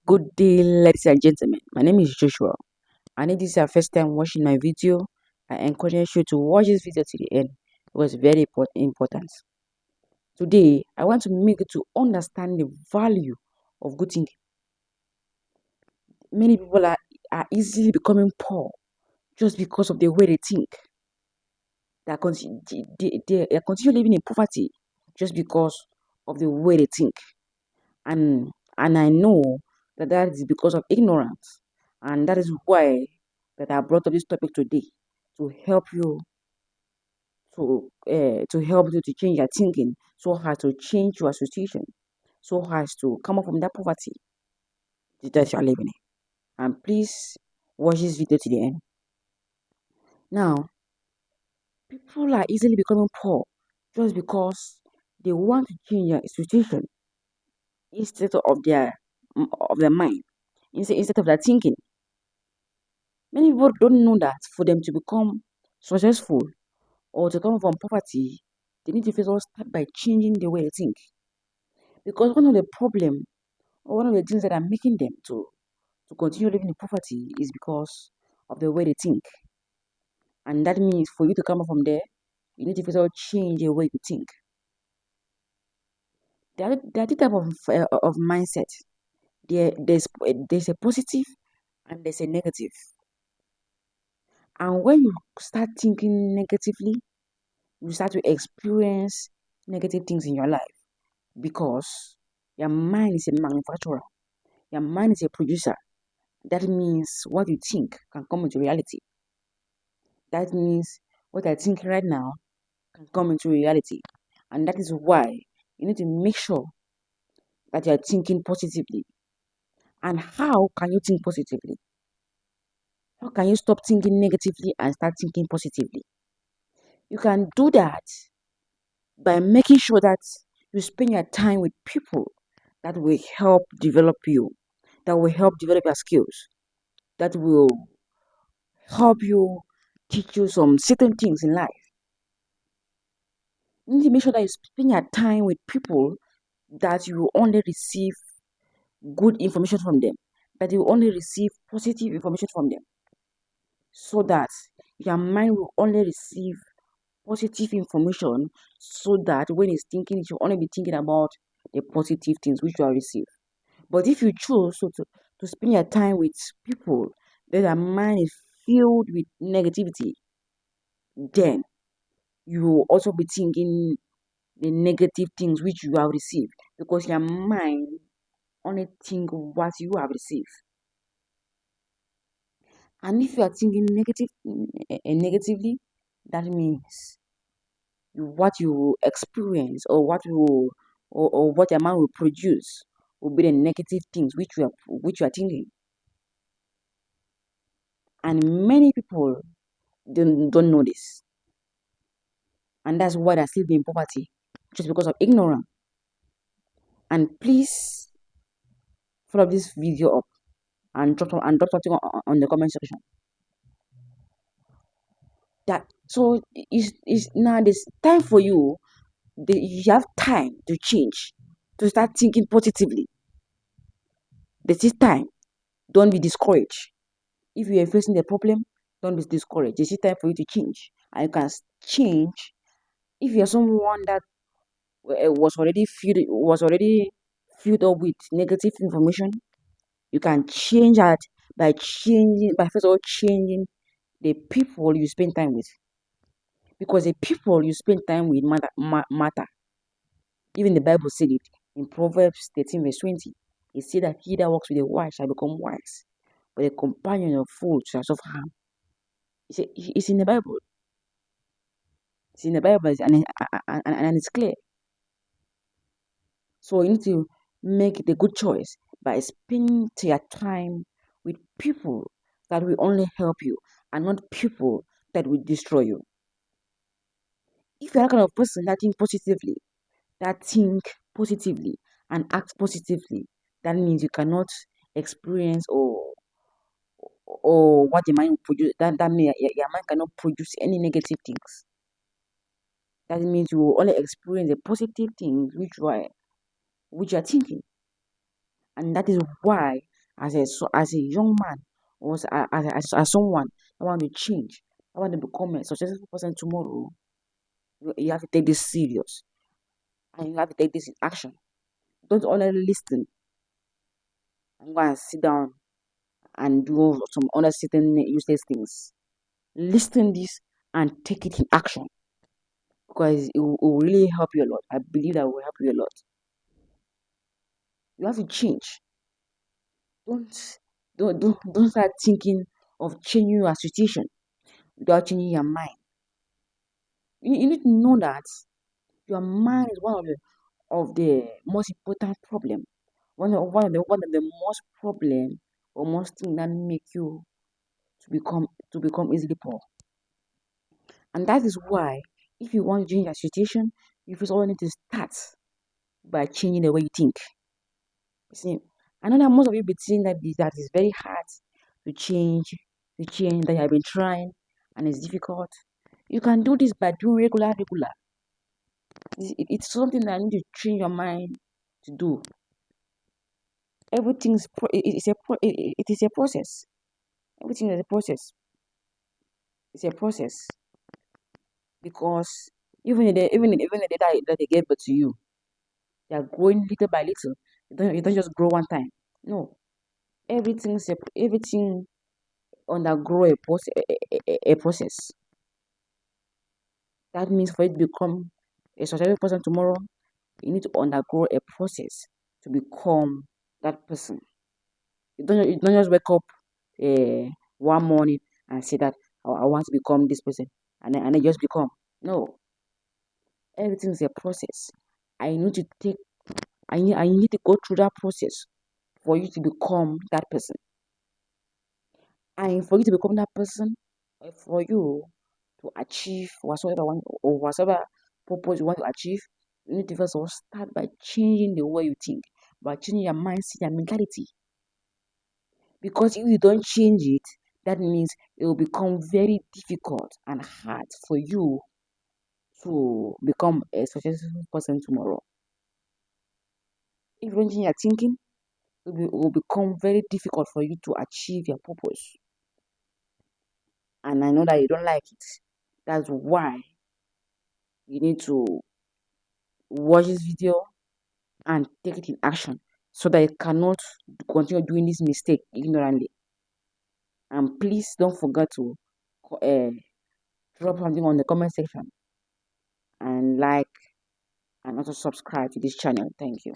Good day, ladies and gentlemen. My name is Joshua, and if this is your first time watching my video, I encourage you to watch this video to the end because it's very important. Today, I want to make you to understand the value of good thinking. Many people are easily becoming poor just because of the way they think. They continue living in poverty just because of the way they think. And I know that is because of ignorance, and that is why that I brought up this topic today to help you to change your thinking, so as to change your situation, so as to come up from that poverty that you are living in. And please watch this video to the end. Now, people are easily becoming poor just because they want to change their situation instead of their mind, instead of their thinking. Many people don't know that for them to become successful or to come from poverty, they need to first of all start by changing the way they think. Because one of the problem or one of the things that are making them to continue living in poverty is because of the way they think. And that means for you to come up from there, you need to first of all change the way you think. There are two type of mindset. There's a positive and there's a negative. And when you start thinking negatively, you start to experience negative things in your life because your mind is a manufacturer, your mind is a producer. That means what you think can come into reality. That means what I think right now can come into reality. And that is why you need to make sure that you are thinking positively. And how can you think positively? How can you stop thinking negatively and start thinking positively? You can do that by making sure that you spend your time with people that will help develop you, that will help develop your skills, that will help you teach you some certain things in life. You need to make sure that you spend your time with people that you only receive good information from them, that you only receive positive information from them, so that your mind will only receive positive information, so that when it's thinking, it will only be thinking about the positive things which you have received. But if you choose to spend your time with people that their mind is filled with negativity, then you will also be thinking the negative things which you have received because your mind only think what you have received. And if you are thinking negatively, that means what you experience or what your mind will produce will be the negative things which you are thinking. And many people don't know this. And that's why they're still in poverty, just because of ignorance. And please follow this video up and drop something on the comment section. That so is now this time for you. You have time to change, to start thinking positively. This is time. Don't be discouraged. If you are facing a problem, don't be discouraged. This is time for you to change, and you can change. If you are someone that was already filled up with negative information, you can change that by first of all changing the people you spend time with, because the people you spend time with matter. Even the Bible said it in Proverbs 13 verse 20. It said that he that walks with the wise shall become wise, but the companion of fools shall suffer harm. It's in the Bible. It's in the Bible, and it's clear. So you need to make the good choice by spending your time with people that will only help you and not people that will destroy you. If you're that kind of person that think positively and act positively, that means you cannot experience or what the mind will produce. That means your mind cannot produce any negative things. That means you will only experience the positive things which you are thinking. And that is why as a young man, or as someone I want to change, I want to become a successful person tomorrow, you have to take this serious and you have to take this in action. Don't only listen and go and sit down and do some other certain useless things. Listen this and take it in action because it will really help you a lot. I believe that will help you a lot. You have to change. Don't don't start thinking of changing your situation without changing your mind. You need to know that your mind is one of the most important problem. One of the most problem or most thing that make you to become easily poor. And that is why if you want to change your situation, you first of all need to start by changing the way you think. You see, I know that most of you be saying that is very hard to change that you have been trying and it's difficult. You can do this by doing regular. It's something that you need to train your mind to do. Everything's it is a process. Everything is a process. It's a process because even the data that they gave birth to you, they are growing little by little. You don't just grow one time. No, everything undergo a process. That means for you to become a successful person tomorrow, you need to undergo a process to become that person. You don't just wake up one morning and say that I want to become this person and then just become. No, everything is a process. I need to take I need to go through that process for you to become that person. And for you to become that person, for you to achieve whatsoever purpose you want to achieve, you need to first of all start by changing the way you think, by changing your mindset and mentality. Because if you don't change it, that means it will become very difficult and hard for you to become a successful person tomorrow. If you don't change your thinking, it will become very difficult for you to achieve your purpose. And I know that you don't like it. That's why you need to watch this video and take it in action so that you cannot continue doing this mistake ignorantly. And please don't forget to uh, drop something on the comment section and like and also subscribe to this channel. Thank you.